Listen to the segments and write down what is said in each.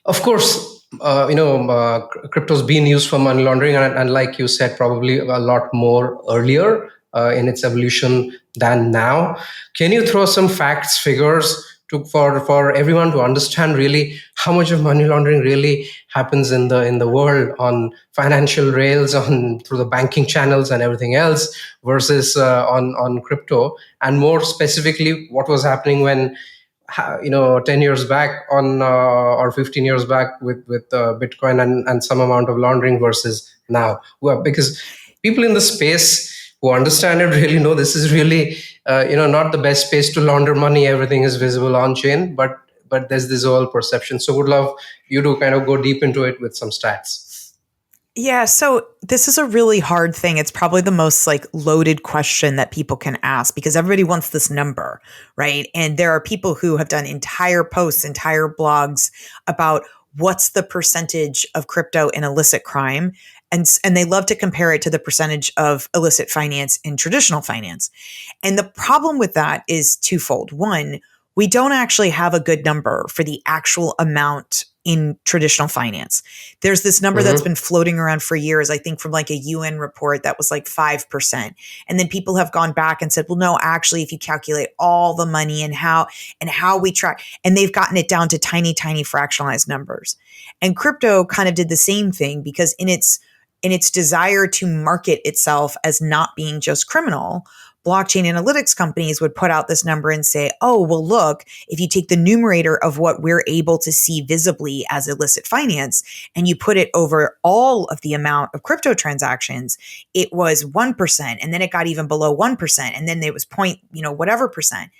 Of course, crypto's been used for money laundering, and like you said, probably a lot more earlier in its evolution than now. Can you throw some facts, figures for everyone to understand really how much of money laundering really happens in the world on financial rails, on through the banking channels and everything else, versus on crypto, and more specifically, what was happening when 10 years back on or 15 years back with bitcoin and some amount of laundering versus now. Well, because people in the space who understand it really know this is really not the best space to launder money. Everything is visible on chain, but there's this whole perception. So would love you to kind of go deep into it with some stats. Yeah, so this is a really hard thing. It's probably the most like loaded question that people can ask because everybody wants this number, right? And there are people who have done entire posts, entire blogs about what's the percentage of crypto in illicit crime. And they love to compare it to the percentage of illicit finance in traditional finance. And the problem with that is twofold. One, we don't actually have a good number for the actual amount in traditional finance. There's this number that's been floating around for years, I think from like a UN report that was like 5%. And then people have gone back and said, well, no, actually, if you calculate all the money and how we track, and they've gotten it down to tiny, tiny fractionalized numbers. And crypto kind of did the same thing because in its desire to market itself as not being just criminal, blockchain analytics companies would put out this number and say, oh, well, look, if you take the numerator of what we're able to see visibly as illicit finance and you put it over all of the amount of crypto transactions, it was 1%. And then it got even below 1%. And then there was whatever percent.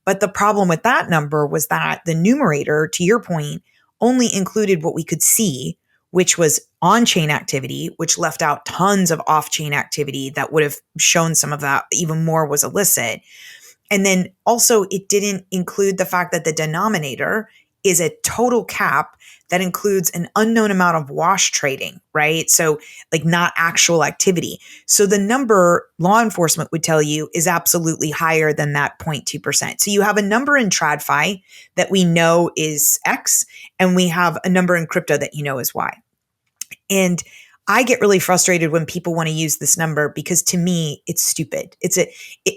But the problem with that number was that the numerator, to your point, only included what we could see, which was on-chain activity, which left out tons of off-chain activity that would have shown some of that even more was illicit. And then also it didn't include the fact that the denominator is a total cap that includes an unknown amount of wash trading, right? So like not actual activity. So the number law enforcement would tell you is absolutely higher than that 0.2%. So you have a number in TradFi that we know is X, and we have a number in crypto that you know is Y. And I get really frustrated when people want to use this number because to me, it's stupid.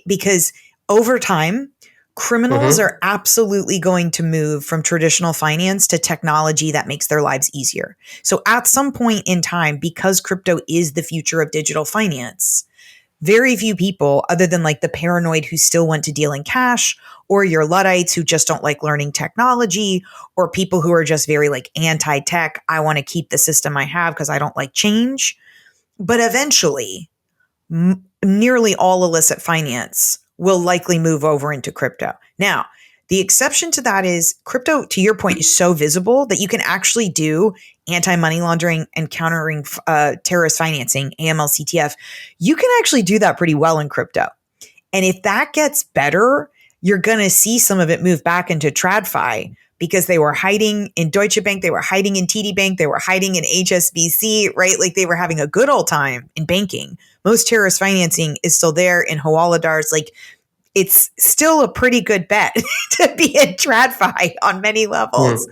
Because over time, criminals are absolutely going to move from traditional finance to technology that makes their lives easier. So at some point in time, because crypto is the future of digital finance, very few people, other than like the paranoid who still want to deal in cash, or your Luddites who just don't like learning technology, or people who are just very like anti-tech, I want to keep the system I have because I don't like change. But eventually, nearly all illicit finance will likely move over into crypto. Now, the exception to that is crypto, to your point, is so visible that you can actually do anti-money laundering and countering terrorist financing, AML/CTF. You can actually do that pretty well in crypto. And if that gets better, you're going to see some of it move back into TradFi because they were hiding in Deutsche Bank, they were hiding in TD Bank, they were hiding in HSBC, right? Like they were having a good old time in banking. Most terrorist financing is still there in Hawaladars. Like it's still a pretty good bet to be in TradFi on many levels.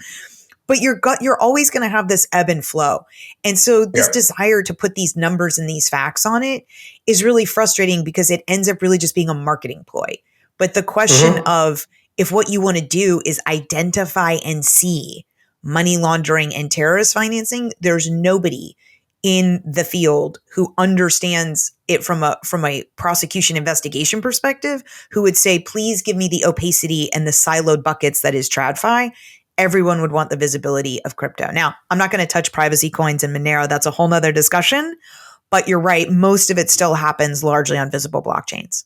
But you're always going to have this ebb and flow. And so this desire to put these numbers and these facts on it is really frustrating because it ends up really just being a marketing ploy. But the question of if what you want to do is identify and see money laundering and terrorist financing, there's nobody in the field who understands it from a prosecution investigation perspective who would say, please give me the opacity and the siloed buckets that is TradFi. Everyone would want the visibility of crypto. Now, I'm not going to touch privacy coins and Monero. That's a whole nother discussion. But you're right. Most of it still happens largely on visible blockchains.